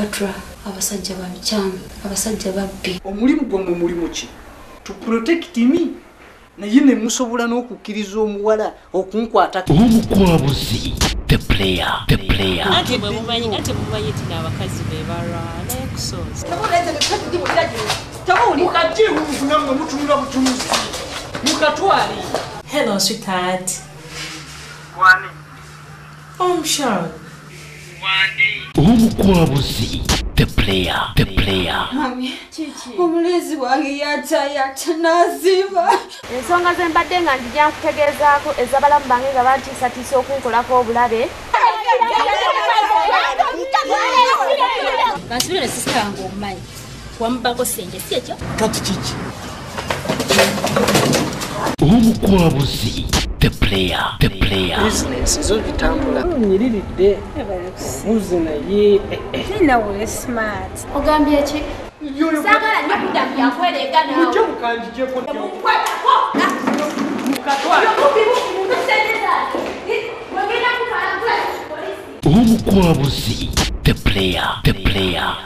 Patra abasajja babikyamu abasajja babbi omulimu gwammwe mulimu ki to protect me naye ne musobola n'okukkiriza omuwala okunkwata omukwabuzi the player ate bwe mumanyi tina abakazi be balwa Lexus mukajibu mufunamwe mutunula butunuzi mukatwali. Hello sweetheart. Wani Sure. omukwabuzi the player mami omulezi wange yata naziba ensonga ze mbadde nga njija nkutegeezaako ez'abalamu bange nga bantiisatiisa okunkolako obulabe bansubire ne sisita wange omumanyi wamubako sente si ekyo kati kiki omukwabuzi the player business ezo bitambula nyiriridde buze naye nawe smart ogambye ki saagala nnyo kudda mu byankwereega naawe mujje mukanjijeko omukwabuzi the player